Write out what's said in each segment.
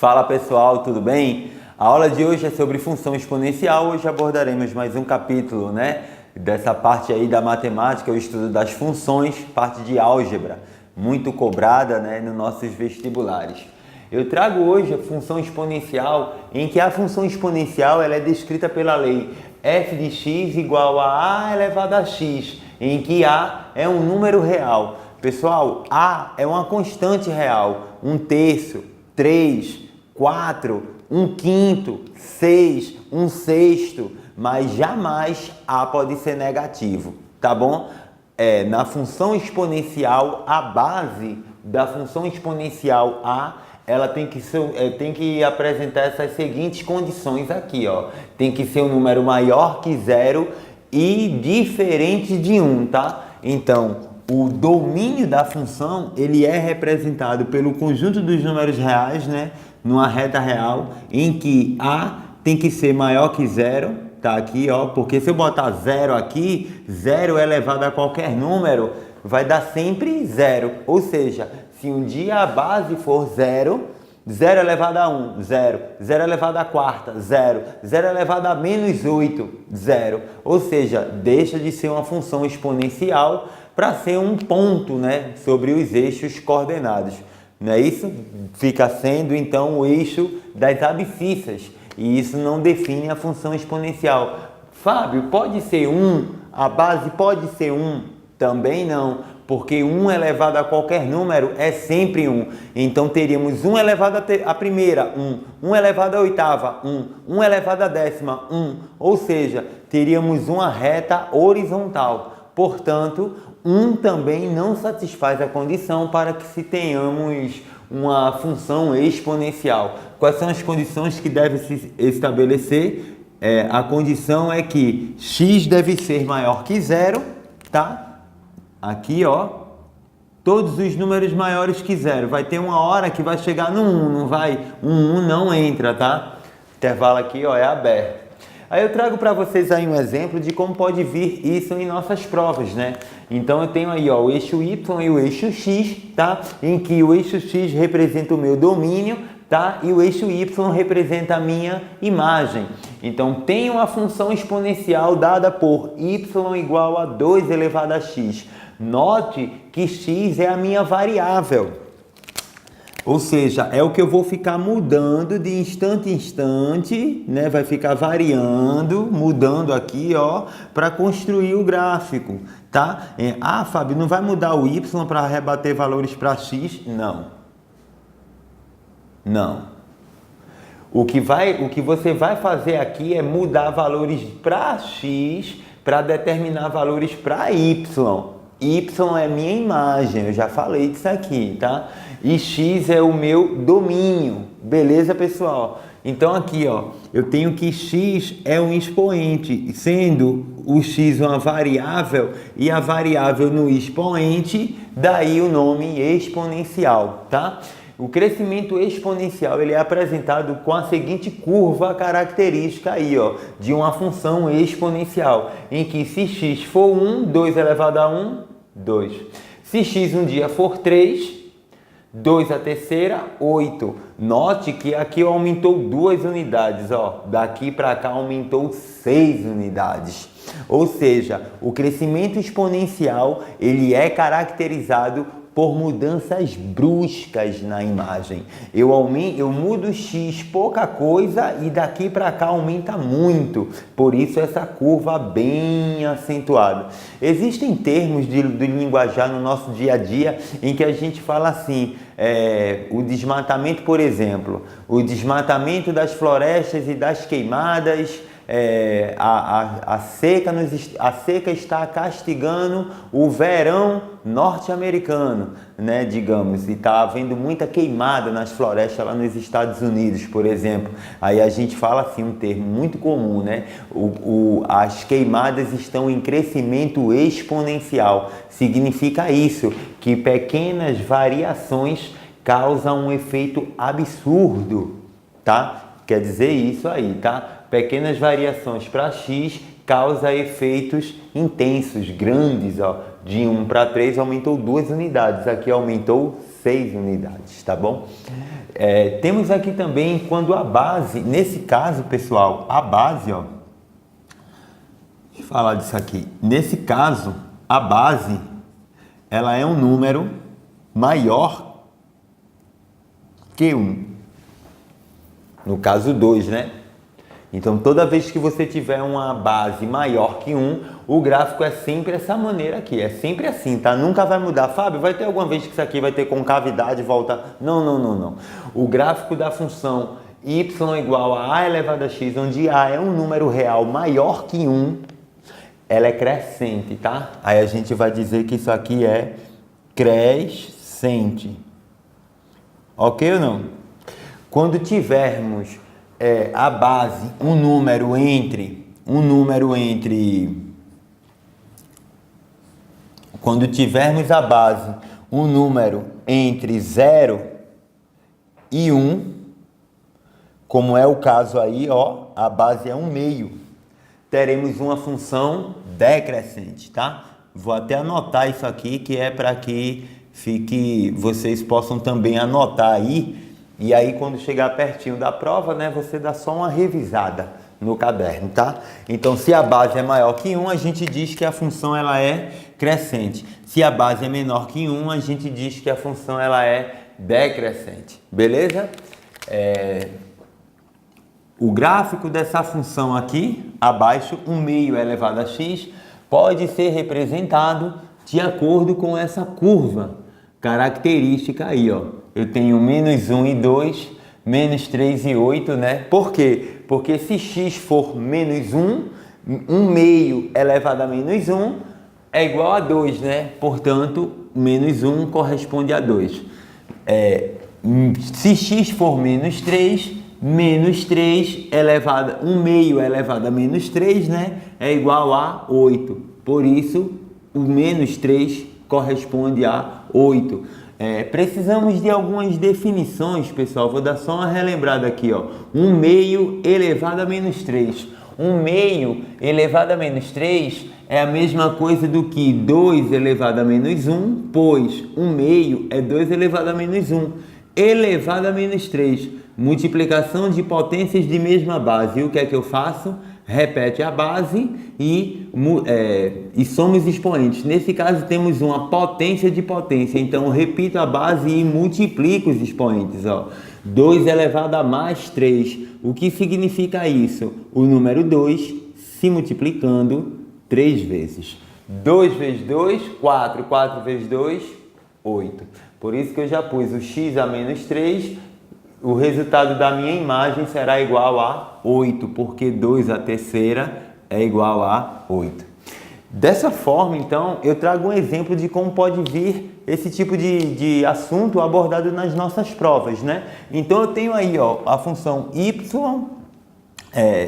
Fala pessoal, tudo bem? A aula de hoje é sobre função exponencial. Hoje abordaremos mais um capítulo, dessa parte aí da matemática, o estudo das funções, parte de álgebra, muito cobrada, nos nossos vestibulares. Eu trago hoje a função exponencial, em que a função exponencial ela é descrita pela lei f de x igual a elevado a x, em que a é um número real. Pessoal, a é uma constante real, 1/3, 3, 4, 1/5, 6, 1/6, mas jamais a pode ser negativo, tá bom? Na função exponencial, a base da função exponencial a, ela tem que apresentar essas seguintes condições aqui, ó. Tem que ser um número maior que 0 e diferente de 1, tá? Então, o domínio da função, ele é representado pelo conjunto dos números reais, numa reta real, em que a tem que ser maior que 0, tá aqui, ó, porque se eu botar 0 aqui, 0 elevado a qualquer número, vai dar sempre 0, ou seja, se um dia a base for 0, 0 elevado a 1, 0, 0 elevado a quarta, 0, 0 elevado a menos 8, 0, ou seja, deixa de ser uma função exponencial para ser um ponto, sobre os eixos coordenados. Não é isso? Fica sendo, então, o eixo das abscissas. E isso não define a função exponencial. Fábio, pode ser 1? A base pode ser 1? Também não, porque 1 elevado a qualquer número é sempre 1. Então, teríamos 1 elevado à primeira, 1. 1 elevado à oitava, 1. 1 elevado à décima, 1. Ou seja, teríamos uma reta horizontal. Portanto, 1 também não satisfaz a condição para que se tenhamos uma função exponencial. Quais são as condições que devem se estabelecer? A condição é que x deve ser maior que 0, tá? Aqui, ó, todos os números maiores que 0. Vai ter uma hora que vai chegar no 1, não vai? 1 não entra, tá? O intervalo aqui, ó, é aberto. Aí eu trago para vocês aí um exemplo de como pode vir isso em nossas provas, Então eu tenho aí, ó, o eixo y e o eixo x, tá? Em que o eixo x representa o meu domínio, tá? E o eixo y representa a minha imagem. Então tenho a função exponencial dada por y igual a 2 elevado a x. Note que x é a minha variável. Ou seja, é o que eu vou ficar mudando de instante em instante, vai ficar variando, mudando aqui, ó, para construir o gráfico, tá? Fábio, não vai mudar o y para rebater valores para x? Não. Não. O que você vai fazer aqui é mudar valores para x para determinar valores para y. Y é minha imagem, eu já falei disso aqui, tá? E x é o meu domínio, beleza, pessoal? Então aqui, ó, eu tenho que x é um expoente, sendo o x uma variável e a variável no expoente, daí o nome exponencial, tá? O crescimento exponencial ele é apresentado com a seguinte curva característica aí, ó, de uma função exponencial, em que se x for 1, 2 elevado a 1, 2. Se x um dia for 3, 2 a terceira, 8. Note que aqui aumentou 2 unidades, ó. Daqui para cá aumentou 6 unidades. Ou seja, o crescimento exponencial ele é caracterizado por mudanças bruscas na imagem. Eu mudo x pouca coisa e daqui para cá aumenta muito. Por isso essa curva bem acentuada. Existem termos de linguajar no nosso dia a dia em que a gente fala assim, o desmatamento, por exemplo, o desmatamento das florestas e das queimadas, a seca está castigando o verão norte-americano, digamos, e está havendo muita queimada nas florestas lá nos Estados Unidos, por exemplo. Aí a gente fala assim, um termo muito comum, as queimadas estão em crescimento exponencial. Significa isso, que pequenas variações causam um efeito absurdo, tá? Quer dizer isso aí, tá? Pequenas variações para x causa efeitos intensos, grandes, ó. De 1 para 3 aumentou 2 unidades, aqui aumentou 6 unidades, tá bom? Temos aqui também quando a base, nesse caso, pessoal, a base, ó, deixa eu falar disso aqui. Nesse caso, a base, ela é um número maior que 1. No caso 2, né? Então, toda vez que você tiver uma base maior que 1, o gráfico é sempre essa maneira aqui. É sempre assim, tá? Nunca vai mudar. Fábio, vai ter alguma vez que isso aqui vai ter concavidade e volta? Não, não, não, não. O gráfico da função y igual a elevado a x, onde a é um número real maior que 1, ela é crescente, tá? Aí a gente vai dizer que isso aqui é crescente. Ok ou não? Quando tivermos a base, um número entre, quando tivermos a base, um número entre 0 e 1, como é o caso aí, ó, a base é 1/2, teremos uma função decrescente, tá? Vou até anotar isso aqui, que é para que vocês possam também anotar aí. E aí, quando chegar pertinho da prova, né, você dá só uma revisada no caderno, tá? Então, se a base é maior que 1, a gente diz que a função ela é crescente. Se a base é menor que 1, a gente diz que a função ela é decrescente. Beleza? O gráfico dessa função aqui, abaixo, 1/2 elevado a x, pode ser representado de acordo com essa curva característica aí, ó. Eu tenho -1 e 2, -3 e 8, né? Por quê? Porque se x for -1, 1/2 elevado a -1 é igual a 2, né? Portanto, -1 corresponde a 2. Se x for -3, -3 elevado, 1/2 elevado a -3, né? É igual a 8. Por isso, o -3 corresponde a 8. Precisamos de algumas definições, pessoal. Vou dar só uma relembrada aqui, ó. 1/2 elevado a -3. 1/2 elevado a -3 é a mesma coisa do que 2 elevado a -1, pois 1/2 é 2 elevado a -1 elevado a -3. Multiplicação de potências de mesma base. E o que é que eu faço? Repete a base e somos expoentes. Nesse caso, temos uma potência de potência. Então, repito a base e multiplico os expoentes. Ó. 2 elevado a mais 3. O que significa isso? O número 2 se multiplicando 3 vezes. 2 vezes 2, 4. 4 vezes 2, 8. Por isso que eu já pus o x a -3. O resultado da minha imagem será igual a 8, porque 2 à terceira é igual a 8. Dessa forma, então, eu trago um exemplo de como pode vir esse tipo de assunto abordado nas nossas provas, né? Então, eu tenho aí, ó, a função y,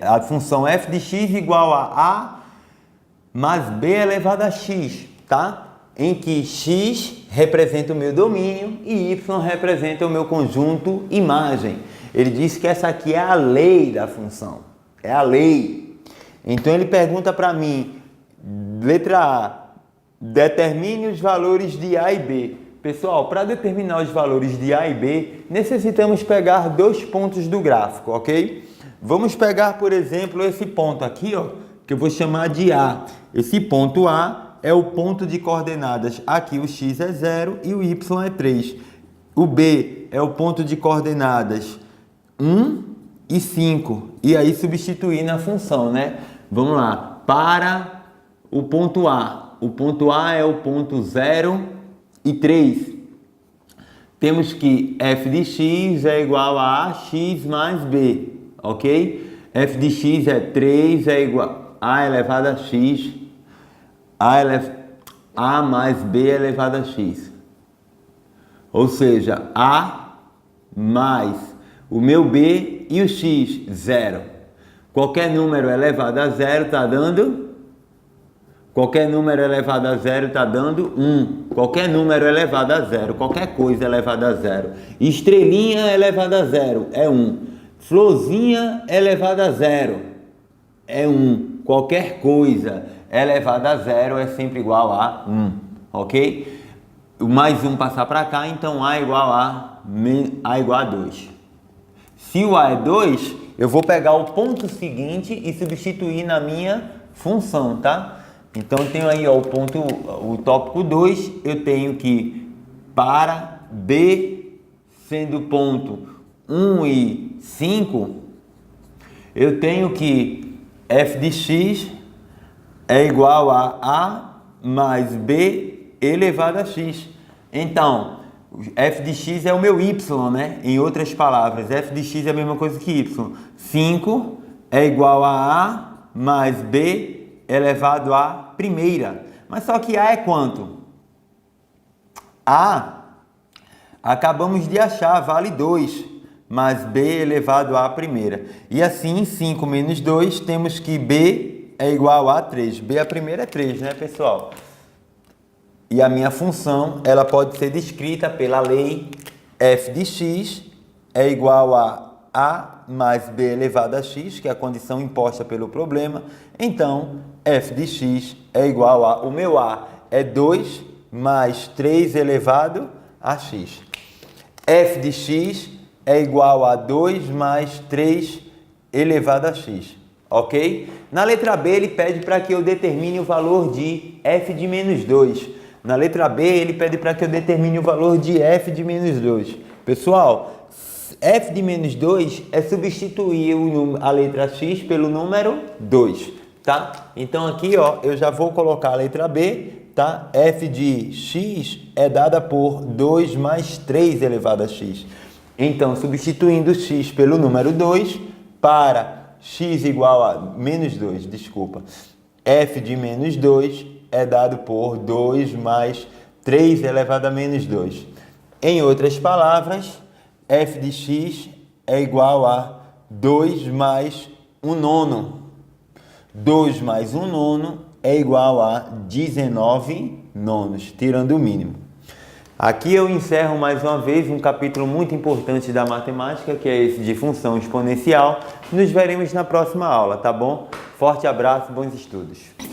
a função f de x igual a mais b elevado a x, tá? Em que x representa o meu domínio e y representa o meu conjunto imagem. Ele diz que essa aqui é a lei da função. É a lei. Então ele pergunta para mim, letra A, determine os valores de A e B. Pessoal, para determinar os valores de A e B, necessitamos pegar 2 pontos do gráfico, ok? Vamos pegar, por exemplo, esse ponto aqui, ó, que eu vou chamar de A. Esse ponto A é o ponto de coordenadas. Aqui o x é 0 e o y é 3. O B é o ponto de coordenadas 1 e 5. E aí substituir na função, né? Vamos lá. Para o ponto A. O ponto A é o ponto 0 e 3. Temos que f de x é igual a x mais b. Ok? F de x é 3, é igual a elevado a x. A mais B elevado a x. Ou seja, A mais o meu B e o x, 0. Qualquer número elevado a 0 está dando... Qualquer número elevado a 0 está dando 1. Qualquer número elevado a 0. Qualquer coisa elevada a 0. Estrelinha elevada a 0 é 1. Florzinha elevada a 0 é 1. Qualquer coisa elevado a 0 é sempre igual a 1, ok? o mais 1 passar para cá, então A igual a 2. Se o A é 2, eu vou pegar o ponto seguinte e substituir na minha função, tá? Então eu tenho aí ó, o tópico 2, eu tenho que para B sendo ponto 1 e 5, eu tenho que f de x é igual a mais b elevado a x. Então, f de x é o meu y, né? Em outras palavras, f de x é a mesma coisa que y. 5 é igual a mais b elevado à primeira. Mas só que a é quanto? A, acabamos de achar, vale 2, mais b elevado à primeira. E assim, 5 menos 2, temos que b é igual a 3. B a primeira é 3, né, pessoal? E a minha função, ela pode ser descrita pela lei f de x é igual a mais b elevado a x, que é a condição imposta pelo problema. Então, f de x é igual a, o meu a é 2 mais 3 elevado a x. F de x é igual a 2 mais 3 elevado a x, ok? Na letra B, ele pede para que eu determine o valor de f de menos 2. Na letra B, ele pede para que eu determine o valor de f de menos 2. Pessoal, f de menos 2 é substituir a letra x pelo número 2, tá? Então aqui, ó, eu já vou colocar a letra B, tá? F de x é dada por 2 mais 3 elevado a x. Então, substituindo x pelo número 2 para x igual a menos 2, desculpa. F de menos 2 é dado por 2 mais 3 elevado a menos 2. Em outras palavras, f de x é igual a 2 mais 1 nono. 2 mais 1 nono é igual a 19 nonos, tirando o mínimo. Aqui eu encerro mais uma vez um capítulo muito importante da matemática, que é esse de função exponencial. Nos veremos na próxima aula, tá bom? Forte abraço, bons estudos!